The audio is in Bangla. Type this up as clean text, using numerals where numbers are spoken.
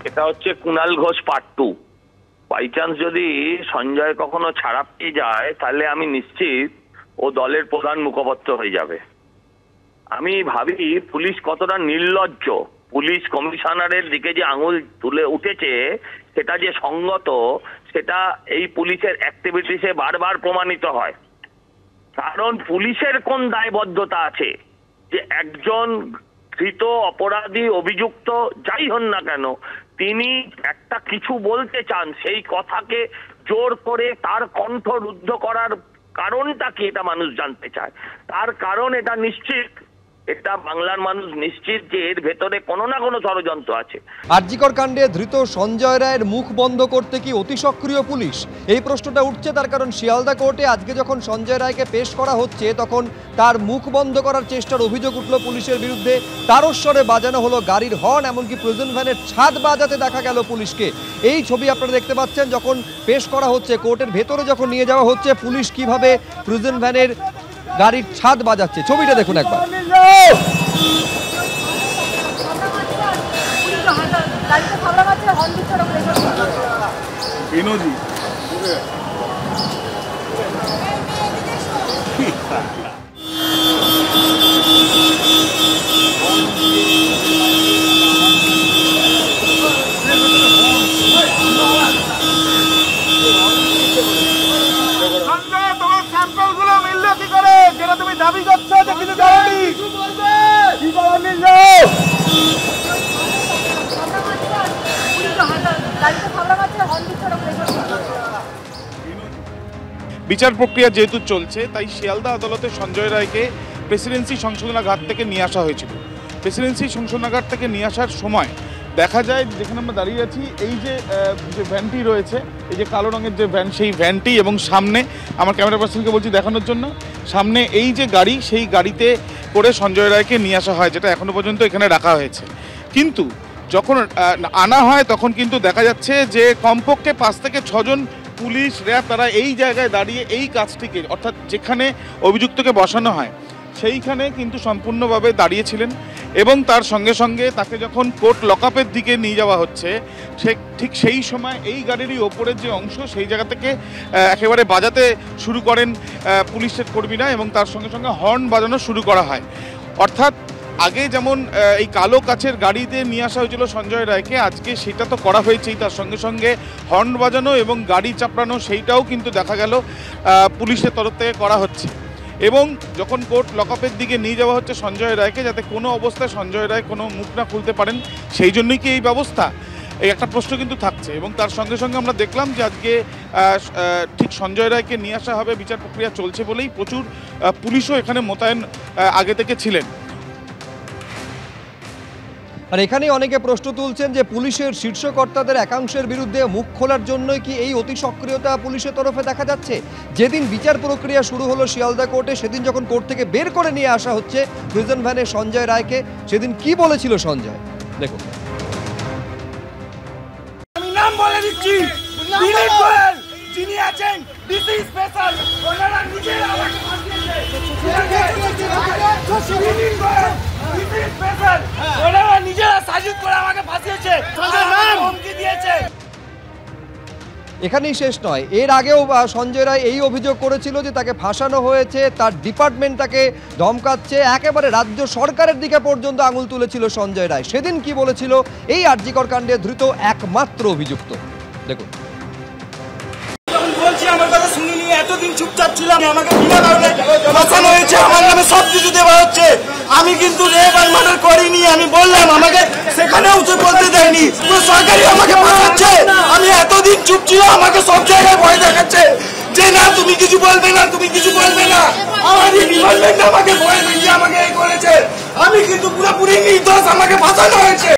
এটা হচ্ছে Kunal Ghosh part 2। By chance যদি সঞ্জয় কখনো ছাড়া পেয়ে যায় তাহলে আমি নিশ্চিত ও দলের প্রধান মুখপাত্র হয়ে যাবে। আমি ভাবি পুলিশ কতটা নির্লজ্জ, পুলিশ কমিশনারের দিকে যে আঙুল তুলে উঠেছে সেটা যে সঙ্গত, সেটা এই পুলিশের অ্যাক্টিভিটিসে বারবার প্রমাণিত হয়। কারণ পুলিশের কোন দায়বদ্ধতা আছে যে একজন ধৃত অপরাধী অভিযুক্ত যাই হন না কেন তিনি একটা কিছু বলতে চান, সেই কথাকে জোর করে তার কণ্ঠ রুদ্ধ করার কারণটা কি এটা মানুষ জানতে চায়। তার কারণ এটা নিশ্চিত, এটা বাংলার মানুষ নিশ্চিত যে এর ভেতরে কোনো না কোনো ষড়যন্ত্র আছে। আরজিকর কাণ্ডে ধৃত সঞ্জয় রায়ের মুখ বন্ধ করতে কি অতি সক্রিয় পুলিশ, এই প্রশ্নটা উঠছে। তার কারণ শিয়ালদা কোর্টে আজকে যখন সঞ্জয় রায়কে পেশ করা হচ্ছে তখন তার মুখ বন্ধ করার চেষ্টার অভিযোগ উঠল পুলিশের বিরুদ্ধে। তারস্বরে বাজানো হলো গাড়ির হর্ন, এমনকি প্রিজন ভ্যানের ছাদ বাজাতে দেখা গেল পুলিশকে। এই ছবি আপনারা দেখতে পাচ্ছেন যখন পেশ করা হচ্ছে, কোর্টের ভেতরে যখন নিয়ে যাওয়া হচ্ছে, পুলিশ কিভাবে প্রিজন ভ্যানের গাড়ির ছাদ বাজাচ্ছে। ছবিটা দেখুন একবার। বিচার প্রক্রিয়া যেহেতু চলছে তাই শিয়ালদা আদালতে সঞ্জয় রায়কে প্রেসিডেন্সি সংশোধনাগার থেকে নিয়ে আসা হয়েছিল। প্রেসিডেন্সি সংশোধনাগার থেকে নিয়ে আসার সময় দেখা যায় যেখানে আমরা দাঁড়িয়ে আছি এই যে ভ্যানটি রয়েছে, এই যে কালো রঙের যে ভ্যান, সেই ভ্যানটি এবং সামনে আমার ক্যামেরা পার্সনকে বলছি দেখানোর জন্য, সামনে এই যে গাড়ি, সেই গাড়িতে করে সঞ্জয় রায়কে নিয়ে আসা হয়, যেটা এখনো পর্যন্ত এখানে রাখা হয়েছে। কিন্তু যখন আনা হয় তখন কিন্তু দেখা যাচ্ছে যে কমপক্ষে 5 থেকে 6 জন পুলিশ র্যাব তারা এই জায়গায় দাঁড়িয়ে এই কাজটিকে, অর্থাৎ যেখানে অভিযুক্তকে বসানো হয় সেইখানে কিন্তু সম্পূর্ণভাবে দাঁড়িয়েছিলেন। এবং তার সঙ্গে সঙ্গে তাকে যখন কোর্ট লকআপের দিকে নিয়ে যাওয়া হচ্ছে ঠিক সেই সময় এই গাড়িরই ওপরের যে অংশ সেই জায়গা থেকে একেবারে বাজাতে শুরু করেন পুলিশের কর্মীরা এবং তার সঙ্গে সঙ্গে হর্ন বাজানো শুরু করা হয়। অর্থাৎ আগে যেমন এই কালো কাচের গাড়িতে নিয়ে আসা হয়েছিল সঞ্জয় রায়কে, আজকে সেটা তো করা হয়েছেই, তার সঙ্গে সঙ্গে হর্ন বাজানো এবং গাড়ি চাপড়ানো সেইটাও কিন্তু দেখা গেল পুলিশের তরফ থেকে করা হচ্ছে। এবং যখন কোর্ট লকআপের দিকে নিয়ে যাওয়া হচ্ছে সঞ্জয় রায়কে, যাতে কোনো অবস্থায় সঞ্জয় রায় কোনো মুখ না খুলতে পারেন, সেই জন্যই কি এই ব্যবস্থা, এই একটা প্রশ্ন কিন্তু থাকছে। এবং তার সঙ্গে সঙ্গে আমরা দেখলাম যে আজকে ঠিক সঞ্জয় রায়কে নিয়ে আসা হবে, বিচার প্রক্রিয়া চলছে বলেই প্রচুর পুলিশও এখানে মোতায়েন আগে থেকে ছিলেন। আর এখানেই অনেকে প্রশ্ন তুলছেন যে পুলিশের শীর্ষ কর্তাদের একাংশের বিরুদ্ধে মুখ খোলার জন্যই কি এই অতি সক্রিয়তা পুলিশের তরফে দেখা যাচ্ছে। যেদিন বিচার প্রক্রিয়া শুরু হলো শিয়ালদা কোর্টে, সেদিন যখন কোর্ট থেকে বের করে নিয়ে আসা হচ্ছে প্রিজন ভ্যানে সঞ্জয় রায়কে, সেদিন কি বলেছিল সঞ্জয় দেখুন। আমি নাম বলে দিচ্ছি, যিনি আছেন ডিসি স্পেশাল, ওনারা নিজেরা আমাকে এখানেই শেষ নয়, এর আগেও সঞ্জয় রায় এই অভিযোগ করেছিল যে তাকে ফাঁসানো হয়েছে, তার ডিপার্টমেন্ট তাকে ধমকাচ্ছে, একেবারে রাজ্য সরকারের দিকে পর্যন্ত আঙুল তুলেছিল সঞ্জয় রায়। সেদিন কি বলেছিল এই আরজিকর কাণ্ডে ধৃত একমাত্র অভিযুক্ত দেখুন। আমার কথা শুনিনি, এতদিন চুপচাপ ছিলাম, আমাকে বিনা কারণে ফাঁসানো হয়েছে, আমার নামে সব কিছু দেওয়া হচ্ছে। আমি কিন্তু রেপ আর মার্ডার করিনি, আমি বললাম, আমাকে সেখানেও তো বলতে দেয়নি, তো সরকারি আমাকে ফাঁসাচ্ছে। আমি এতদিন চুপ ছিলাম, আমাকে সব জায়গায় ভয় দেখাচ্ছে যে না তুমি কিছু বলবে না, তুমি কিছু বলবে না। আমার এই ডিপার্টমেন্ট আমাকে ভয় দেখিয়ে আমাকে এই করেছে, আমি কিন্তু পুরোপুরি নির্দোষ, আমাকে ফাঁসানো হয়েছে।